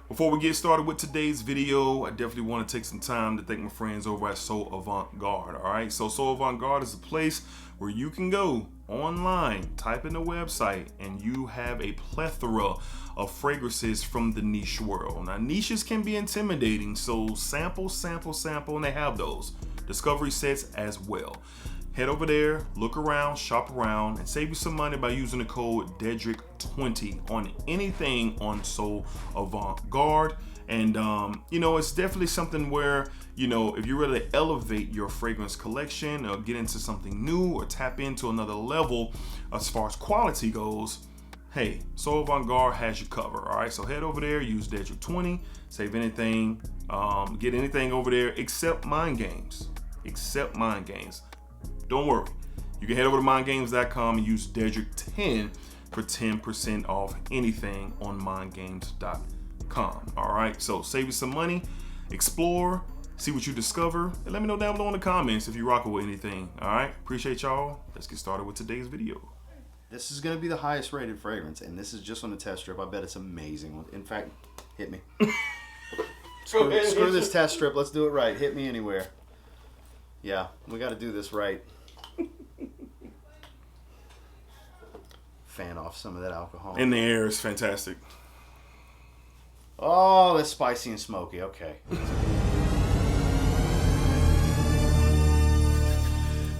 Before we get started with today's video, I definitely want to take some time to thank my friends over at So Avant-Garde. All right, so Avant-Garde is a place where you can go online, type in the website, and you have a plethora of fragrances from the niche world. Now, niches can be intimidating, so sample, and they have those discovery sets as well. Head over there, look around, shop around, and save you some money by using the code DEDRICK20 on anything on So Avant-Garde. And it's definitely something where, if you're ready to elevate your fragrance collection or get into something new or tap into another level as far as quality goes, hey, So Avant-Garde has you covered. All right, so head over there, use DEDRICK20, save anything, get anything over there except mind games. Don't worry, you can head over to mindgames.com and use DEDRICK10 for 10% off anything on mindgames.com. All right, so save you some money, explore, see what you discover, and let me know down below in the comments if you rock with anything. All right, appreciate y'all. Let's get started with today's video. This is going to be the highest rated fragrance, and this is just on a test strip. I bet it's amazing. In fact, hit me. Screw this test strip. Let's do it right. Hit me anywhere. Yeah, we got to do this right. Fan off some of that alcohol. And the air is fantastic. Oh, that's spicy and smoky. Okay.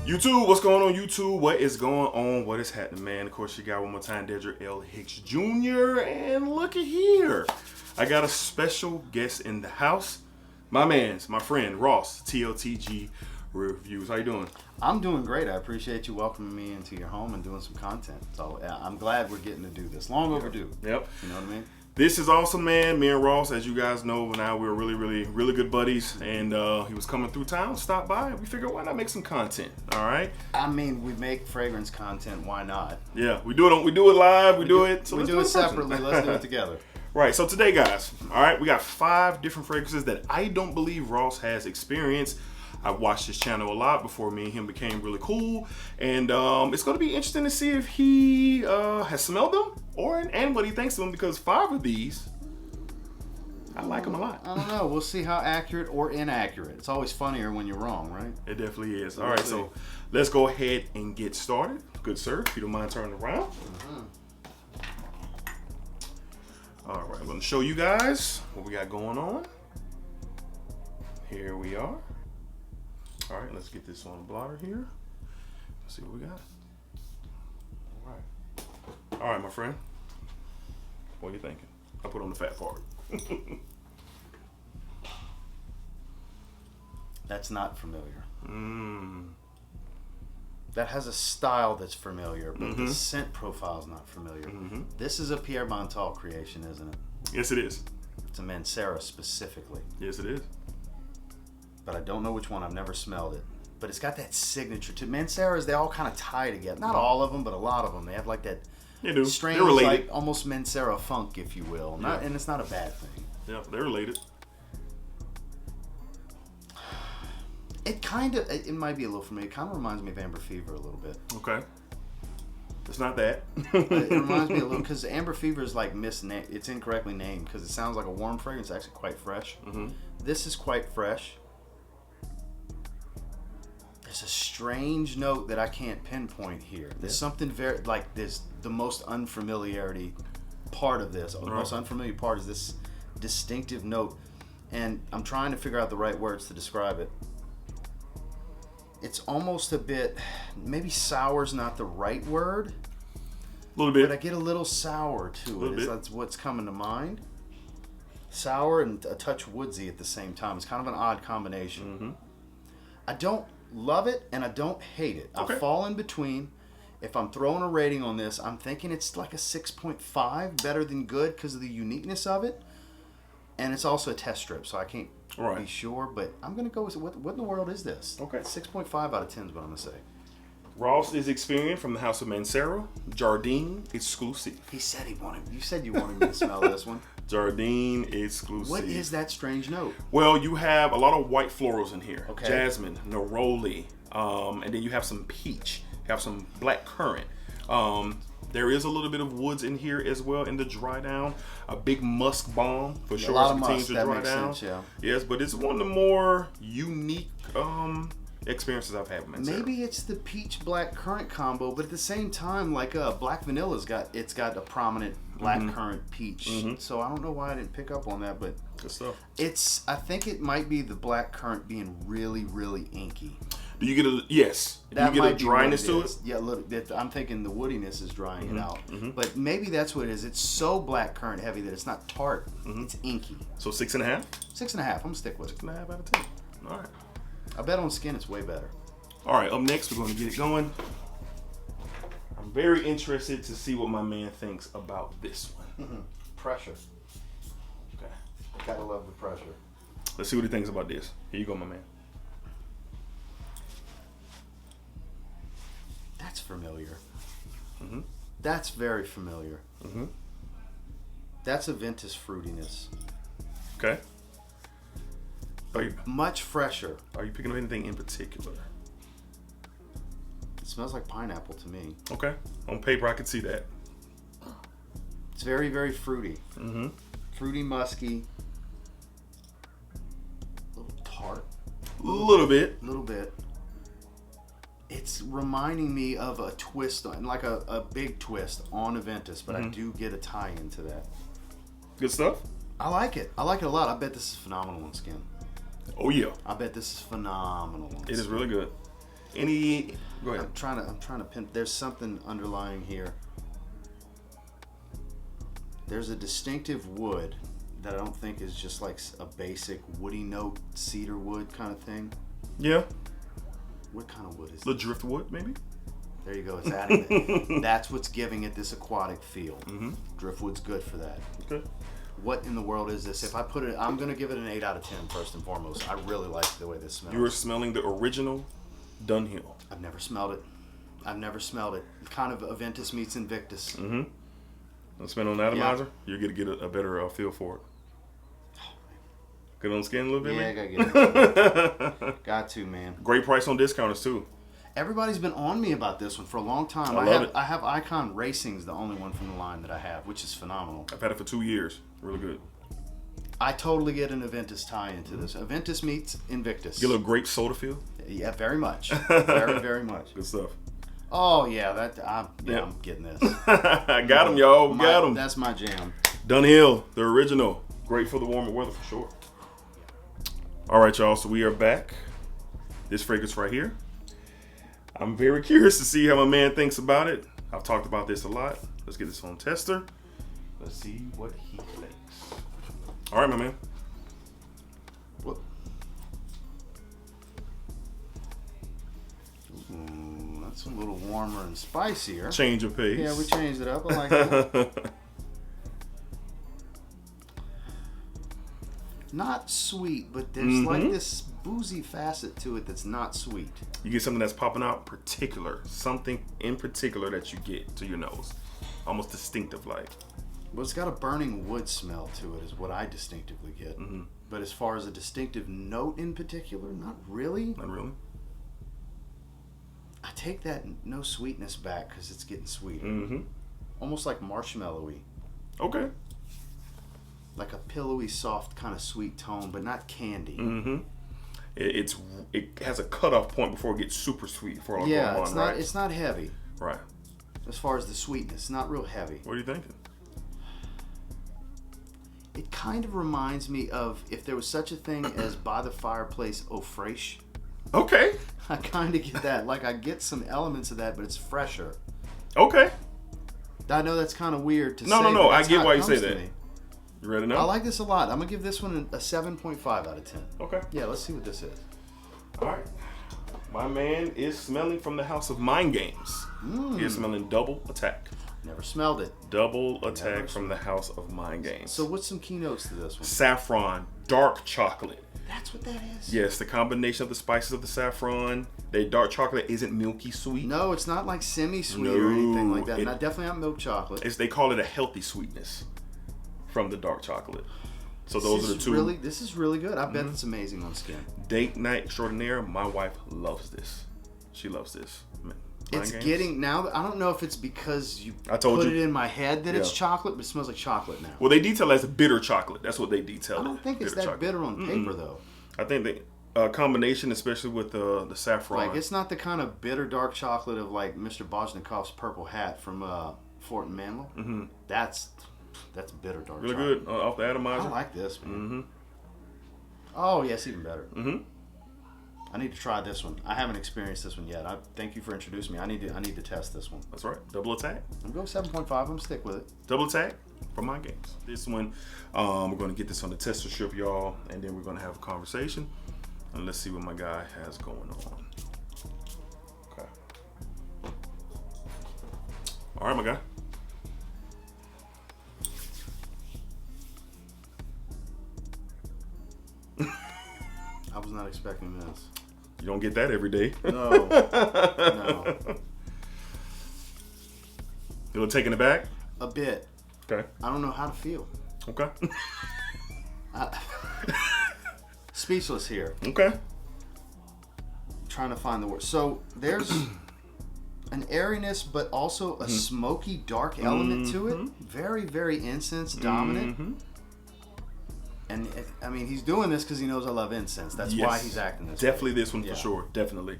YouTube, what's going on, YouTube? What is going on? What is happening, man? Of course, you got one more time, DEDRICKHJR. And look at here. I got a special guest in the house. My friend, Ross, TLTG Reviews. How you doing? I'm doing great. I appreciate you welcoming me into your home and doing some content. So I'm glad we're getting to do this. Long overdue. Yep. You know what I mean? This is awesome, man. Me and Ross, as you guys know, now we're really good buddies. And he was coming through town, stopped by, and we figured why not make some content. All right. I mean, we make fragrance content. Why not? Yeah, we do it live. We do it. So we do it separately. Let's do it together. Right, so today, guys, all right, we got 5 different fragrances that I don't believe Ross has experienced. I watched his channel a lot before me and him became really cool, and it's going to be interesting to see if he has smelled them and what he thinks of them, because 5 of these, I like them a lot. I don't know. We'll see how accurate or inaccurate. It's always funnier when you're wrong, right? It definitely is. All right, so let's go ahead and get started. Good sir, if you don't mind turning around. All right, I'm going to show you guys what we got going on. Here we are. All right, let's get this on the blotter here. Let's see what we got. All right, my friend. What are you thinking? I put on the fat part. That's not familiar. That has a style that's familiar, but the scent profile is not familiar. This is a Pierre Montal creation, isn't it? Yes, it is. It's a Mancera specifically. Yes, it is. But I don't know which one. I've never smelled it. But it's got that signature to Manceras. They all kind of tie together. Not all of them, but a lot of them. They have like that strange, like almost Mancera funk, if you will. And it's not a bad thing. Yeah, they're related. It might be a little familiar. It kind of reminds me of Amber Fever a little bit. Okay. It's not that. It reminds me a little, because Amber Fever is like it's incorrectly named because it sounds like a warm fragrance. It's actually quite fresh. This is quite fresh. There's a strange note that I can't pinpoint here. There's something very like this. The most unfamiliarity part of this, or the most unfamiliar part, is this distinctive note, and I'm trying to figure out the right words to describe it. It's almost a bit, maybe sour's not the right word. A little bit. But I get a little sour to it. That's what's coming to mind. Sour and a touch woodsy at the same time. It's kind of an odd combination. I don't love it and I don't hate it. I fall in between. If I'm throwing a rating on this, I'm thinking it's like a 6.5, better than good because of the uniqueness of it. And it's also a test strip, so I can't be sure, but I'm going to go with what in the world is this? 6.5 out of 10 is what I'm going to say. Ross is experienced from the house of Mancera, Jardine exclusive. He said he wanted, you said you wanted me to smell this one. Jardine exclusive. What is that strange note? Well, you have a lot of white florals in here. Jasmine, neroli, and then you have some peach. You have some black currant. There is a little bit of woods in here as well in the dry down. A big musk bomb for sure. A lot of musk, that makes sense, yeah. Yes, but it's one of the more unique experiences I've had with Mancera. Maybe it's the peach black currant combo, but at the same time, like black vanilla's got a prominent black currant peach. So I don't know why I didn't pick up on that, but good stuff. I think it might be the black currant being really, really inky. Do you get a yes? That do you get a dryness to it? Yeah, look, I'm thinking the woodiness is drying it out. But maybe that's what it is. It's so black currant heavy that it's not tart. It's inky. So 6.5? 6.5. I'm gonna stick with it. 6.5 out of 10. All right. I bet on skin it's way better. All right. Up next, we're going to get it going. I'm very interested to see what my man thinks about this one. Pressure. Okay. Gotta love the pressure. Let's see what he thinks about this. Here you go, my man. That's familiar. That's very familiar. That's a Ventus fruitiness. Okay. Much fresher. Are you picking up anything in particular? It smells like pineapple to me. Okay. On paper, I can see that. It's very, very fruity. Fruity, musky. A little tart. A little bit. It's reminding me of a twist, like a big twist on a Ventus, but I do get a tie into that. Good stuff. I like it. I like it a lot. I bet this is phenomenal on skin. Oh yeah. I bet this is phenomenal on skin. It is really good. Go ahead. I'm trying to pin. There's something underlying here. There's a distinctive wood that I don't think is just like a basic woody note, cedar wood kind of thing. Yeah. What kind of wood is the driftwood, maybe? There you go. It's adding it. That's what's giving it this aquatic feel. Driftwood's good for that. Okay. What in the world is this? If I put it, I'm going to give it an 8 out of 10 first and foremost. I really like the way this smells. You were smelling the original Dunhill. I've never smelled it. Kind of Aventus meets Invictus. Smell on atomizer, you're going to get a better feel for it. Good on skin a little bit, man? Yeah, I gotta get it. Got to, man. Great price on discounters, too. Everybody's been on me about this one for a long time. I have Icon Racing's the only one from the line that I have, which is phenomenal. I've had it for 2 years. Really good. I totally get an Aventus tie into this. Aventus meets Invictus. Get a little grape soda feel? Yeah, very much. Very, very much. Good stuff. Oh, yeah. I'm getting this. I got him, y'all. Got him. That's my jam. Dunhill, the original. Great for the warmer weather for sure. All right, y'all. So we are back. This fragrance right here. I'm very curious to see how my man thinks about it. I've talked about this a lot. Let's get this on tester. Let's see what he thinks. All right, my man. What? Ooh, that's a little warmer and spicier. Change of pace. Yeah, we changed it up. I like that. Not sweet, but there's like this boozy facet to it that's not sweet. You get something that's popping out something in particular that you get to your nose. Almost distinctive like. Well, it's got a burning wood smell to it is what I distinctively get. But as far as a distinctive note in particular, not really. Not really? I take that no sweetness back because it's getting sweeter. Almost like marshmallowy. Okay. Like a pillowy, soft, kind of sweet tone, but not candy. It has a cutoff point before it gets super sweet. It's not heavy. Right. As far as the sweetness, not real heavy. What are you thinking? It kind of reminds me of if there was such a thing as by the fireplace eau fraiche. Okay. I kind of get that. Like I get some elements of that, but it's fresher. Okay. I know that's kind of weird to say. No. I get why you say that. You ready now? I like this a lot. I'm going to give this one a 7.5 out of 10. Okay. Yeah, let's see what this is. All right. My man is smelling from the house of Mind Games. He is smelling Double Attack. Never smelled it. Double Attack from the house of Mind Games. So what's some keynotes to this one? Saffron, dark chocolate. That's what that is? Yes, the combination of the spices of the saffron. The dark chocolate isn't milky sweet. No, it's not like semi-sweet or anything like that. Definitely not milk chocolate. They call it a healthy sweetness from the dark chocolate. So those are the two. This is really good. I bet it's amazing on skin. Date night extraordinaire. My wife loves this. She loves this. It's getting now. I don't know if it's because you put it in my head that it's chocolate, but it smells like chocolate now. Well, they detail as a bitter chocolate. That's what they detail. I don't think it's that bitter on paper though. I think the combination, especially with the saffron. Like it's not the kind of bitter dark chocolate of like Mr. Boznikov's purple hat from Fort and Manlow. Mm-hmm. That's bitter dark. Really chocolate. good off the atomizer. I like this, man. Mm-hmm. Oh yes, even better. Mm-hmm. I need to try this one. I haven't experienced this one yet. Thank you for introducing me. I need to test this one. That's right. Double attack. I'm going 7.5. I'm gonna stick with it. Double attack for my games. This one, we're gonna get this on the tester strip, y'all, and then we're gonna have a conversation. And let's see what my guy has going on. Okay. All right, my guy. I was not expecting this. You don't get that every day. No. No. You little taken aback? A bit. Okay. I don't know how to feel. Okay. Speechless here. Okay. Trying to find the word. So there's an airiness, but also a smoky, dark element to it. Very, very incense dominant. And I mean, he's doing this because he knows I love incense. That's why he's acting this Definitely way. This one for sure. Definitely.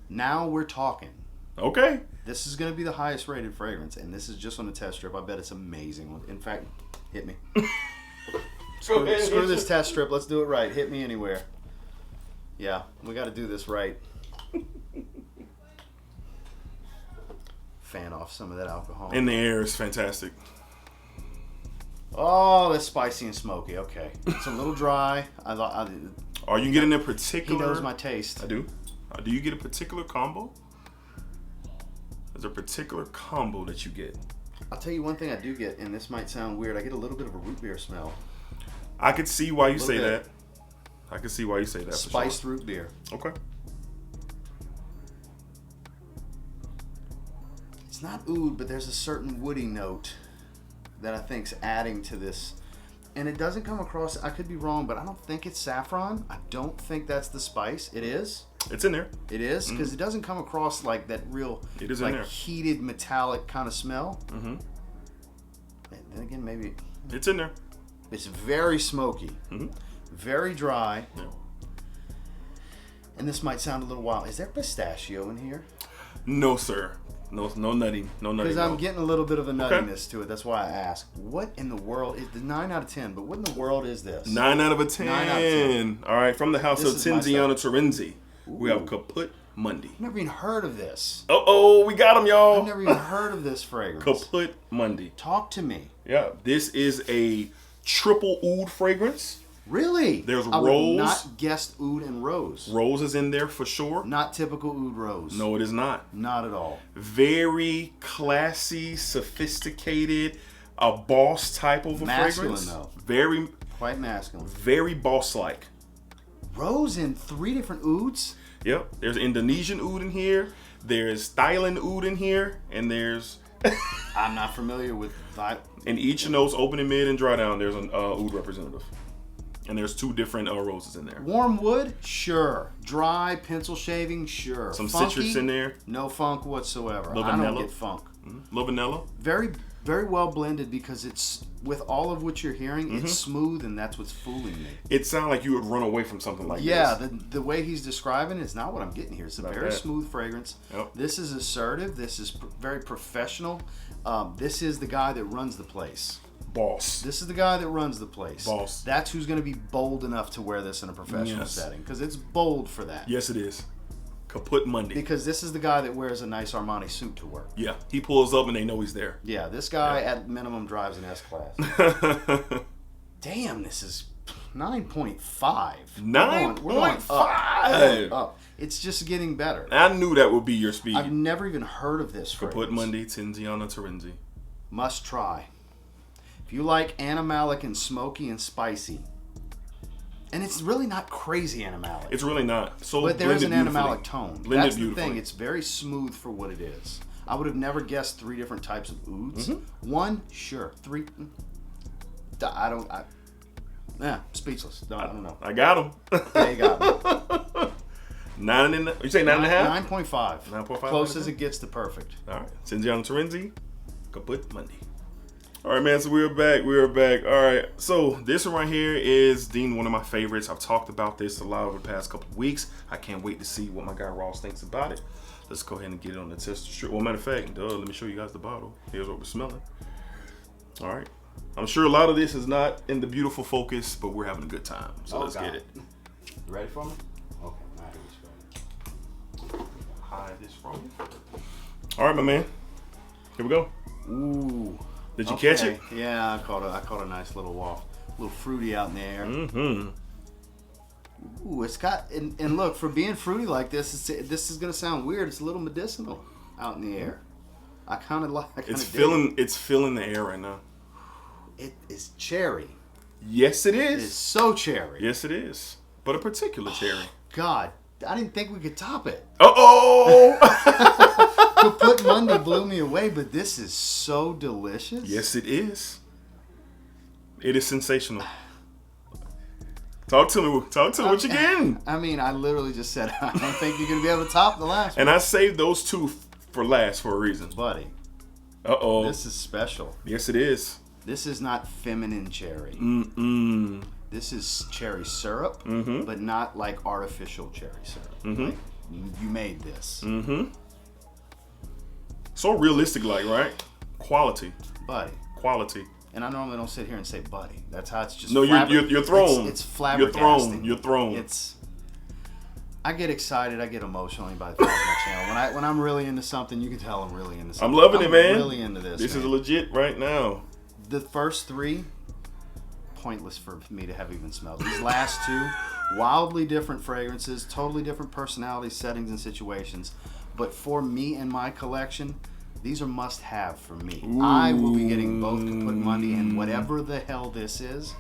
Now we're talking. Okay. This is going to be the highest rated fragrance, and this is just on the test strip. I bet it's amazing. In fact, hit me. Screw this test strip. Let's do it right. Hit me anywhere. Yeah, we got to do this right. Fan off some of that alcohol. In the air is fantastic. Oh, that's spicy and smoky. Okay, it's a little dry. Are you getting a particular? He knows my taste. I do. Do you get a particular combo? There's a particular combo that you get. I'll tell you one thing I do get, and this might sound weird. I get a little bit of a root beer smell. I could see why you say that. I can see why you say that. Spiced root beer. Okay. It's not oud, but there's a certain woody note that I think's adding to this. And it doesn't come across, I could be wrong, but I don't think it's saffron. I don't think that's the spice. It is. It's in there. It is, because it doesn't come across like that real, it is like in there. Heated metallic kind of smell. Mm-hmm. And then again, maybe. It's in there. It's very smoky, very dry. Yeah. And this might sound a little wild. Is there pistachio in here? No, sir. No nutty. No nutty. Because I'm getting a little bit of a nuttiness to it. That's why I asked. What in the world is the 9 out of 10? But what in the world is this? 9 out of 10. 9 out of 10. All right, from the house of Tiziano Terenzi, we have Kaput Monday. I've never even heard of this. Oh, we got him, y'all. I've never even heard of this fragrance. Kaput Monday. Talk to me. Yeah, this is a triple oud fragrance. Really? There's I rose. would not guessed oud and rose. Rose is in there for sure. Not typical oud rose. No, it is not. Not at all. Very classy, sophisticated, a boss type of a masculine, fragrance. Though. Very quite masculine. Very boss-like. Rose in 3 different ouds? Yep. There's Indonesian oud in here. There's Thailand oud in here, and there's. I'm not familiar with that. In each of those opening, mid, and dry down, there's an oud representative. And there's 2 different roses in there. Warm wood? Sure. Dry, pencil shaving? Sure. Some funky? citrus in there. No funk whatsoever. Little I vanilla. don't get funk. Little vanilla. Very, very well blended because it's, with all of what you're hearing, it's smooth and that's what's fooling me. It sounds like you would run away from something like this. Yeah, the way he's describing it is not what I'm getting here. It's a very smooth fragrance. Yep. This is assertive. This is very professional. This is the guy that runs the place. Boss. This is the guy that runs the place. Boss. That's who's going to be bold enough to wear this in a professional setting because it's bold for that. Yes, it is. Kaput Monday. Because this is the guy that wears a nice Armani suit to work. Yeah, he pulls up and they know he's there. Yeah, this guy at minimum drives an S-Class. Damn, this is 9.5. 9.5. Up. It's just getting better. I knew that would be your speed. I've never even heard of this fragrance. Kaput Monday, Tiziano Terenzi. Must try. If you like animalic and smoky and spicy, and it's really not crazy animalic. It's really not. So, but there is an animalic tone. Blended That's the thing. It's very smooth for what it is. I would have never guessed 3 different types of ouds. 1, sure. 3, speechless. No, I don't know. I got him. Yeah, you got me. You say 9.5? 9.5. 9.5. Close as it gets to perfect. All right. Sinjang Terenzi, Kaput Monday. All right, man. So we're back. All right. So this one right here is deemed one of my favorites. I've talked about this a lot over the past couple of weeks. I can't wait to see what my guy Ross thinks about it. Let's go ahead and get it on the tester strip. Well, matter of fact, let me show you guys the bottle. Here's what we're smelling. All right. I'm sure a lot of this is not in the beautiful focus, but we're having a good time. So let's get it. You ready for me? Okay. Hide this from you. All right, my man. Here we go. Ooh. Did you catch it? Yeah, I caught a nice little waft. A little fruity out in the air. Mm-hmm. Ooh, it's got and look, for being fruity like this, this is gonna sound weird. It's a little medicinal out in the air. I kind of like. It's filling the air right now. It is cherry. Yes, it is. It is so cherry. Yes, it is. But a particular cherry. God, I didn't think we could top it. Uh-oh! Kaput Monday blew me away, but this is so delicious. Yes, it is. It is sensational. Talk to me. What you getting? I mean, I literally just said I don't think you're gonna be able to top the last one. And I saved those two for last for a reason, buddy. Uh-oh. This is special. Yes, it is. This is not feminine cherry. Mm-mm. This is cherry syrup, but not like artificial cherry syrup. Mm-hmm. Like, you made this. Mm-hmm. So realistic, like, right? Quality. Buddy. Quality. And I normally don't sit here and say buddy. That's how it's just. No, you're thrown. It's flabbergasting. You're thrown. I get excited. I get emotional by the my channel. When I'm really into something, you can tell I'm really into something. I'm loving it, man. I'm really into this. This man. is legit right now. The first three, pointless for me to have even smelled. These last two, wildly different fragrances, totally different personalities, settings, and situations. But for me and my collection, these are must-have for me. Ooh. I will be getting both Kaput Monday and whatever the hell this is.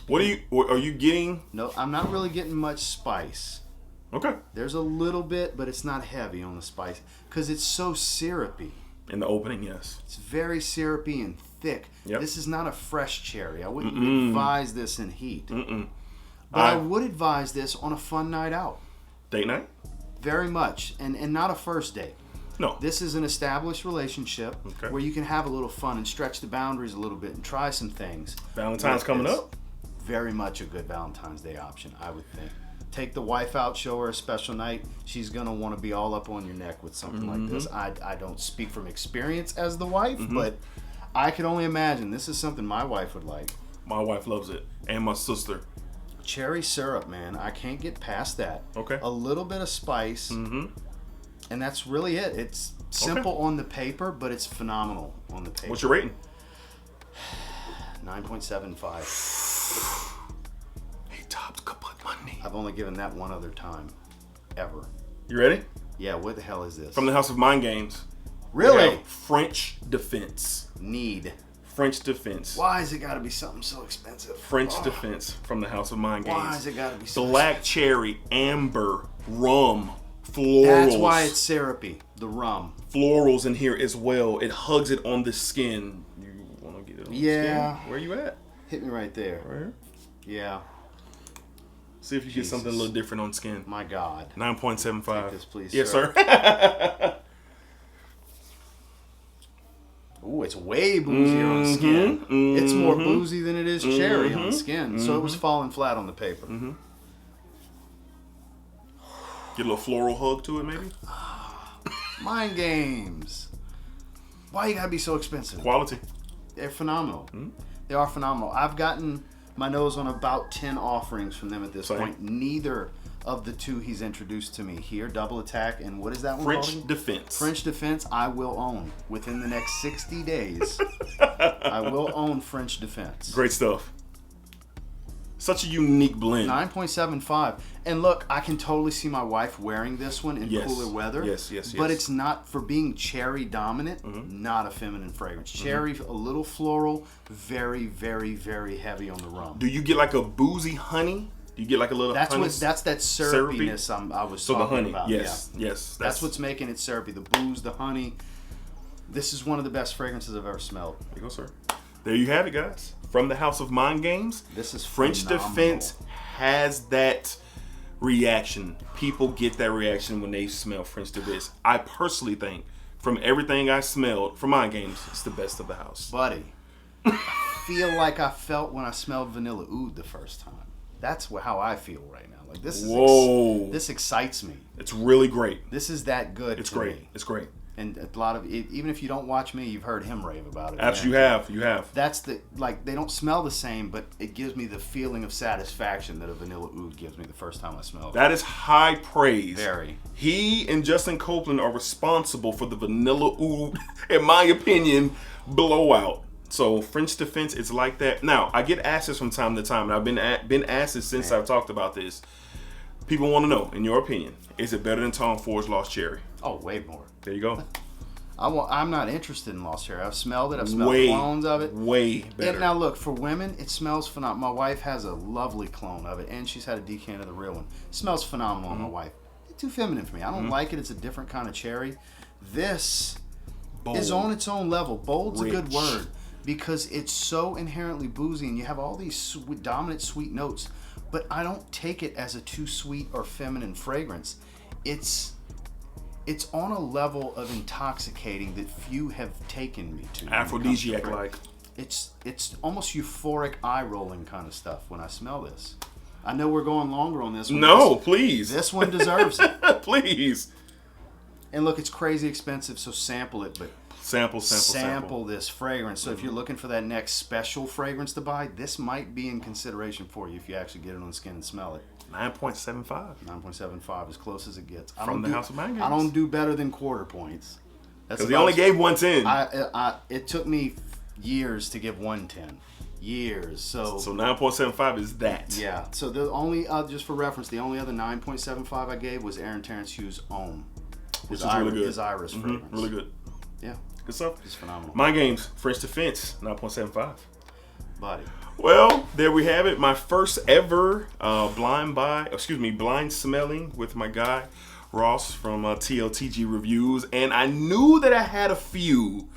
What are you getting? No, I'm not really getting much spice. Okay. There's a little bit, but it's not heavy on the spice because it's so syrupy. In the opening, yes. It's very syrupy and thick. Yep. This is not a fresh cherry. I wouldn't advise this in heat. Mm-mm. But I would advise this on a fun night out. Date night? Very much. And not a first date. No. This is an established relationship where you can have a little fun and stretch the boundaries a little bit and try some things. Valentine's coming up? Very much a good Valentine's Day option, I would think. Take the wife out, show her a special night. She's going to want to be all up on your neck with something like this. I don't speak from experience as the wife, but I can only imagine this is something my wife would like. My wife loves it. And my sister. Cherry syrup, man. I can't get past that. Okay. A little bit of spice. And that's really it. It's simple on the paper, but it's phenomenal on the paper. What's your rating? 9.75. He topped Kaput Monday. I've only given that one other time. Ever. You ready? Yeah, what the hell is this? From the House of Mind Games. Really? French Defense. French Defense. Why has it got to be something so expensive? French Defense from the House of Mind Games. Why has it got to be so Black expensive? cherry, amber, rum, florals. That's why it's syrupy. The rum. Florals in here as well. It hugs it on the skin. You want to get it on the skin? Where you at? Hit me right there. Right here? Yeah. See if you get something a little different on skin. My God. 9.75. Take this, please, yes, sir. Ooh, it's way boozier on skin. It's more boozy than it is cherry on skin. So it was falling flat on the paper. Get a little floral hug to it, maybe? Mind Games. Why you gotta be so expensive? Quality. They're phenomenal. They are phenomenal. I've gotten my nose on about 10 offerings from them at this point. Neither of the two he's introduced to me here, Double Attack, and what is that one called? French Defense. French Defense, I will own within the next 60 days. I will own French Defense. Great stuff. Such a unique blend. 9.75. And look, I can totally see my wife wearing this one in cooler weather. Yes. But it's not, for being cherry dominant, not a feminine fragrance. Cherry, a little floral, very, very, very heavy on the rum. Do you get like a boozy honey? Do you get like a little honey? That's that syrupiness I was talking about. Yes, yes. That's what's making it syrupy. The booze, the honey. This is one of the best fragrances I've ever smelled. There you go, sir. There you have it, guys. From the House of Mind Games. This is French phenomenal. Defense has that reaction. People get that reaction when they smell French Divis. I personally think, from everything I smelled from my games, it's the best of the house. Buddy, I feel like I felt when I smelled Vanilla Oud the first time. That's how I feel right now. Like this is this excites me. It's really great. This is that good. It's great. Me. It's great. And a lot of even if you don't watch me, you've heard him rave about it. Absolutely, you have. That's they don't smell the same, but it gives me the feeling of satisfaction that a Vanilla Oud gives me the first time I smell it. That is high praise. Very. He and Justin Copeland are responsible for the Vanilla Oud, in my opinion, blowout. So French Defense is like that. Now I get asked this from time to time, and I've been asked this since I've talked about this. People want to know, in your opinion, is it better than Tom Ford's Lost Cherry? Oh, way more. There you go. I'm not interested in Lost Cherry. I've smelled it. I've smelled clones of it. Way better. Now look, for women, it smells phenomenal. My wife has a lovely clone of it, and she's had a decant of the real one. It smells phenomenal on my wife. It's too feminine for me. I don't like it. It's a different kind of cherry. This is on its own level. Bold's a good word because it's so inherently boozy, and you have all these dominant sweet notes, but I don't take it as a too sweet or feminine fragrance. It's on a level of intoxicating that few have taken me to. Aphrodisiac like. It's almost euphoric eye rolling kind of stuff when I smell this. I know we're going longer on this one. No, please. This one deserves it. Please. And look, it's crazy expensive, so sample it, but sample this fragrance. So if you're looking for that next special fragrance to buy, this might be in consideration for you if you actually get it on skin and smell it. 9.75. 9.75, as close as it gets. From the House of Mind Games. I don't do better than quarter points. Because he only gave 110. It took me years to give 110. Years. So 9.75 is that. Yeah. So the only, just for reference, the only other 9.75 I gave was Aaron Terrence Hughes' Ohm. Which is really good. His Iris fragrance. Really good. Yeah. Good stuff. It's phenomenal. Mind Games, French Defense, 9.75. Buddy. Well, there we have it. My first ever blind smelling with my guy Ross from TLTG Reviews, and I knew that I had a few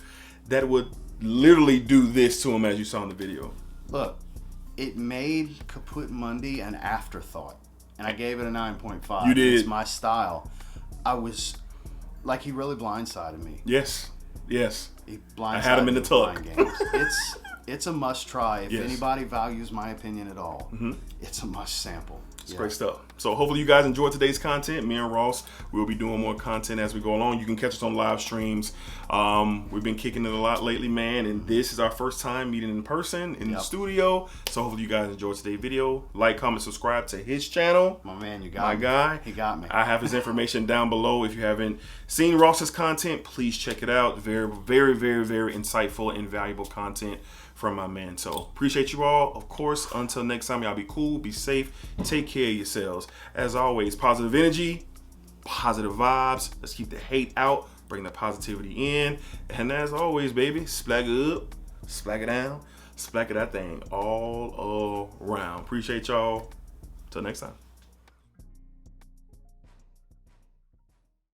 that would literally do this to him, as you saw in the video. Look, it made Caput Mundi an afterthought, and I gave it a 9.5. You did. It's my style. I was like, he really blindsided me. Yes. He blindsided I had him in the tug. It's a must try. If anybody values my opinion at all, it's a must sample. It's great stuff. So hopefully you guys enjoyed today's content. Me and Ross will be doing more content as we go along. You can catch us on live streams. We've been kicking it a lot lately, man, and this is our first time meeting in person in the studio. So hopefully you guys enjoyed today's video. Like, comment, subscribe to his channel. My man, you got my me. guy. He got me. I have his information down below. If you haven't seen Ross's content, please check it out. Very, very, very, very insightful and valuable content from my man. So appreciate you all. Of course, until next time, y'all be cool, be safe, take care of yourselves. As always, positive energy, positive vibes. Let's keep the hate out, bring the positivity in. And as always, baby, splack it up, splack it down, splack it that thing all around. Appreciate y'all. Till next time.